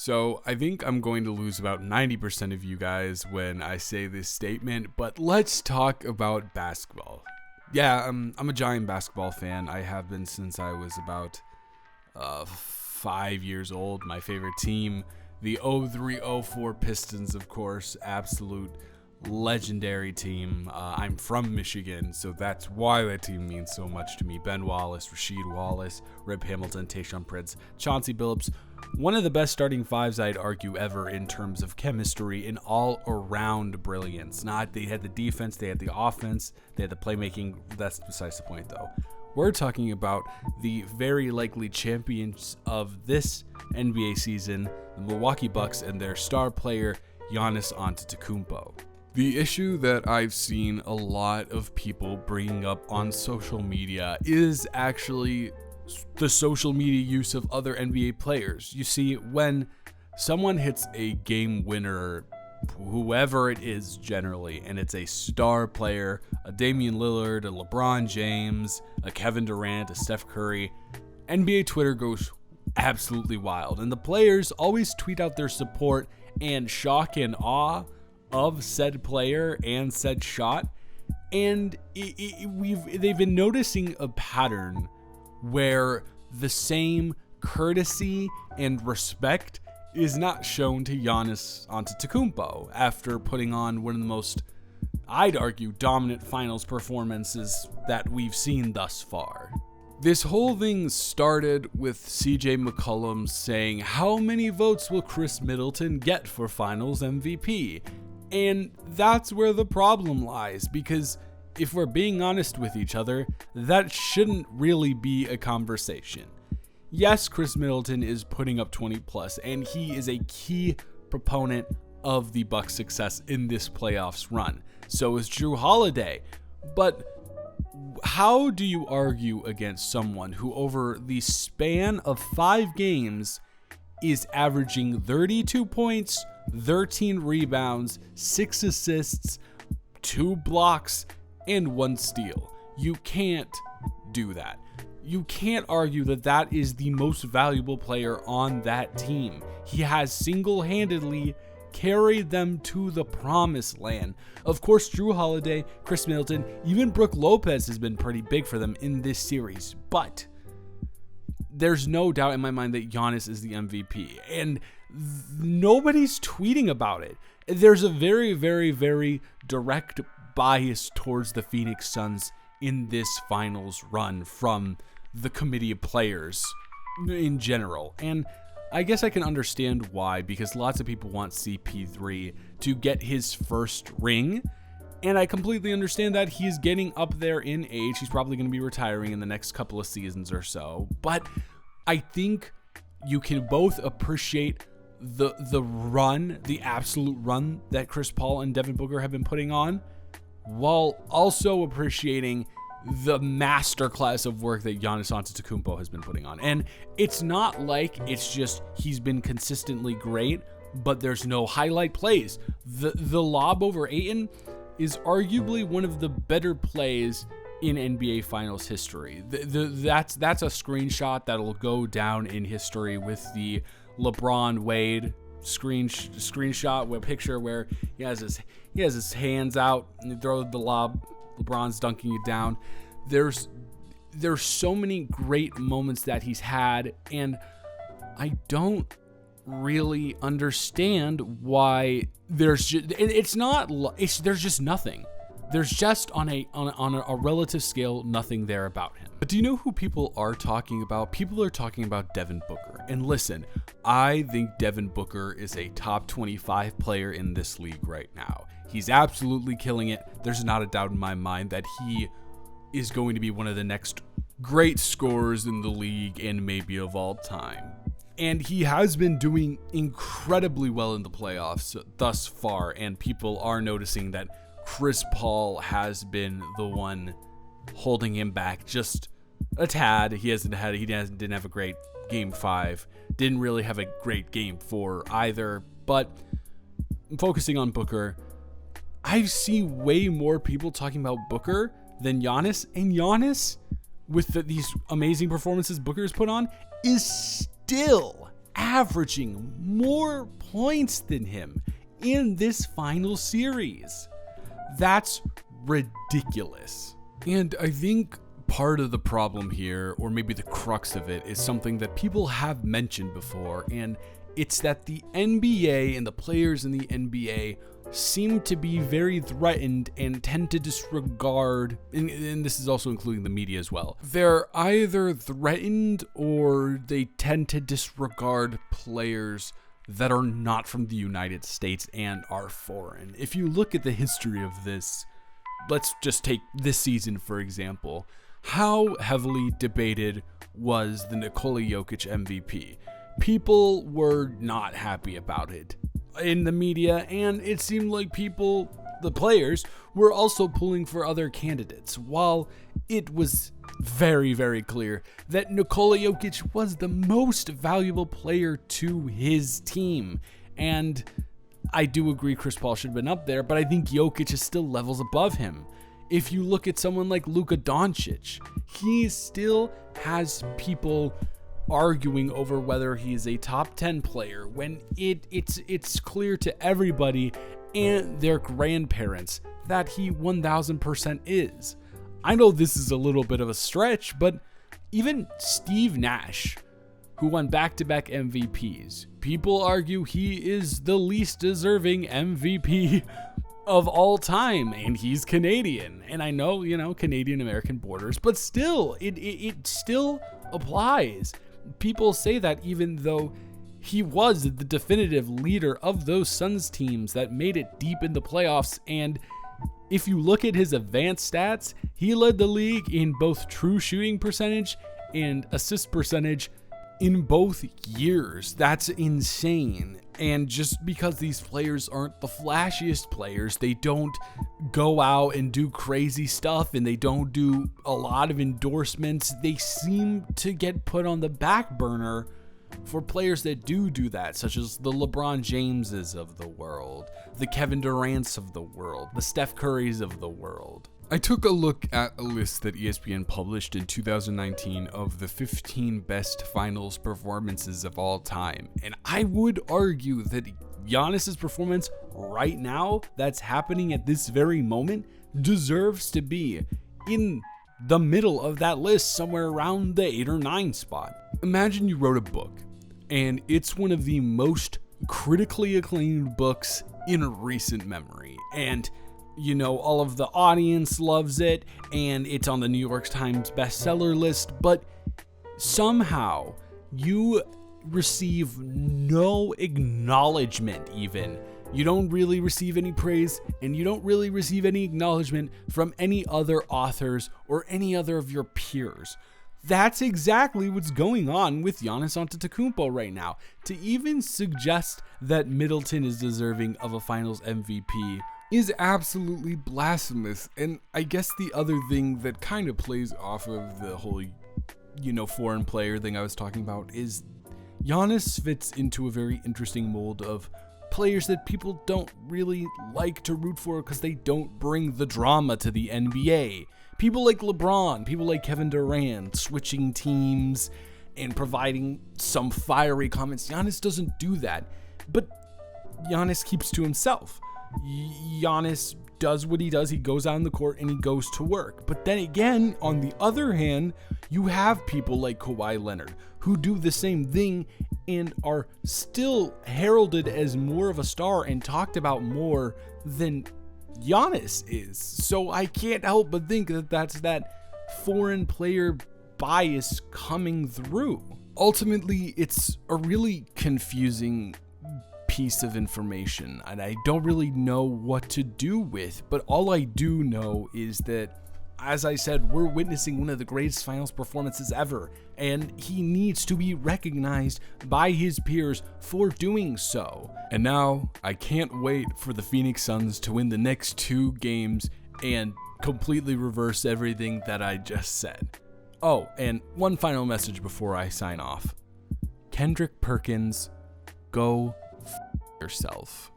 So I think I'm going to lose about 90% of you guys when I say this statement, but let's talk about basketball. Yeah, I'm a giant basketball fan. I have been since I was about 5 years old. My favorite team, the 03-04 Pistons, of course, absolute legendary team. I'm from Michigan, so that's why that team means so much to me. Ben Wallace, Rasheed Wallace, Rip Hamilton, Tayshaun Prince, Chauncey Billups. One of the best starting fives, I'd argue, ever in terms of chemistry and all-around brilliance. They had the defense, they had the offense, they had the playmaking. That's besides the point, though. We're talking about the very likely champions of this NBA season, the Milwaukee Bucks, and their star player, Giannis Antetokounmpo. The issue that I've seen a lot of people bringing up on social media is actually the social media use of other NBA players. You see, when someone hits a game winner, whoever it is generally, and it's a star player, a Damian Lillard, a LeBron James, a Kevin Durant, a Steph Curry, NBA Twitter goes absolutely wild. And the players always tweet out their support and shock and awe of said player and said shot. And they've been noticing a pattern where the same courtesy and respect is not shown to Giannis Antetokounmpo after putting on one of the most, I'd argue, dominant finals performances that we've seen thus far. This whole thing started with CJ McCollum saying, "How many votes will Chris Middleton get for finals MVP?" And that's where the problem lies, because if we're being honest with each other, that shouldn't really be a conversation. Yes, Chris Middleton is putting up 20 plus, and he is a key proponent of the Bucks' success in this playoffs run. So is Jrue Holiday. But how do you argue against someone who over the span of 5 games is averaging 32 points, 13 rebounds, 6 assists, 2 blocks, and 1 steal? You can't do that. You can't argue that that is the most valuable player on that team. He has single-handedly carried them to the promised land. Of course, Jrue Holiday, Chris Middleton, even Brook Lopez has been pretty big for them in this series. But there's no doubt in my mind that Giannis is the MVP. And nobody's tweeting about it. There's a very, very, very direct bias towards the Phoenix Suns in this finals run from the committee of players in general. And I guess I can understand why, because lots of people want CP3 to get his first ring. And I completely understand that. He's getting up there in age. He's probably going to be retiring in the next couple of seasons or so. But I think you can both appreciate the run, the absolute run that Chris Paul and Devin Booker have been putting on, while also appreciating the masterclass of work that Giannis Antetokounmpo has been putting on. And it's not like it's just he's been consistently great, but there's no highlight plays. The lob over Ayton is arguably one of the better plays in NBA Finals history. That's a screenshot that'll go down in history with the LeBron Wade screenshot with a picture where he has his hands out and he throws the lob. LeBron's dunking it down. There's so many great moments that he's had, and I don't really understand why there's just nothing. There's just on a relative scale nothing there about him. But do you know who people are talking about? People are talking about Devin Booker. And listen, I think Devin Booker is a top 25 player in this league right now. He's absolutely killing it. There's not a doubt in my mind that he is going to be one of the next great scorers in the league and maybe of all time. And he has been doing incredibly well in the playoffs thus far, and people are noticing that Chris Paul has been the one holding him back just a tad. Didn't have a great game 5. Didn't really have a great game 4 either. But focusing on Booker, I see way more people talking about Booker than Giannis. And Giannis, with these amazing performances Booker has put on, is still averaging more points than him in this final series. That's ridiculous. And I think part of the problem here, or maybe the crux of it, is something that people have mentioned before, and it's that the NBA and the players in the NBA seem to be very threatened and tend to disregard, and this is also including the media as well. They're either threatened or they tend to disregard players that are not from the United States and are foreign. If you look at the history of this, let's just take this season for example. How heavily debated was the Nikola Jokic MVP? People were not happy about it in the media, and it seemed like the players, were also pulling for other candidates, while it was very, very clear that Nikola Jokic was the most valuable player to his team. And I do agree Chris Paul should have been up there, but I think Jokic is still levels above him. If you look at someone like Luka Doncic, he still has people arguing over whether he is a top 10 player when it's clear to everybody and their grandparents that he 1000% is. I know this is a little bit of a stretch, but even Steve Nash, who won back-to-back MVPs, people argue he is the least deserving MVP of all time, and he's Canadian. And I know, Canadian-American borders, but still, it still applies. People say that even though he was the definitive leader of those Suns teams that made it deep in the playoffs, and if you look at his advanced stats, he led the league in both true shooting percentage and assist percentage in both years. That's insane. And just because these players aren't the flashiest players, they don't go out and do crazy stuff, and they don't do a lot of endorsements, they seem to get put on the back burner for players that do that, such as the LeBron Jameses of the world, the Kevin Durant's of the world, the Steph Curry's of the world. I took a look at a list that ESPN published in 2019 of the 15 best finals performances of all time, and I would argue that Giannis's performance right now, that's happening at this very moment, deserves to be in the middle of that list, somewhere around the 8 or 9 spot. Imagine you wrote a book, and it's one of the most critically acclaimed books in recent memory, and all of the audience loves it, and it's on the New York Times bestseller list, but somehow you receive no acknowledgement even. You don't really receive any praise, and you don't really receive any acknowledgement from any other authors or any other of your peers. That's exactly what's going on with Giannis Antetokounmpo right now. To even suggest that Middleton is deserving of a Finals MVP is absolutely blasphemous. And I guess the other thing that kind of plays off of the whole, foreign player thing I was talking about is Giannis fits into a very interesting mold of players that people don't really like to root for because they don't bring the drama to the NBA. People like LeBron, people like Kevin Durant, switching teams and providing some fiery comments. Giannis doesn't do that, but Giannis keeps to himself. Giannis does what he does. He goes out on the court and he goes to work. But then again, on the other hand, you have people like Kawhi Leonard who do the same thing and are still heralded as more of a star and talked about more than Giannis is. So I can't help but think that that's that foreign player bias coming through. Ultimately, it's a really confusing piece of information, and I don't really know what to do with, but all I do know is that, as I said, we're witnessing one of the greatest finals performances ever, and he needs to be recognized by his peers for doing so. And now, I can't wait for the Phoenix Suns to win the next 2 games and completely reverse everything that I just said. Oh, and one final message before I sign off. Kendrick Perkins, go yourself.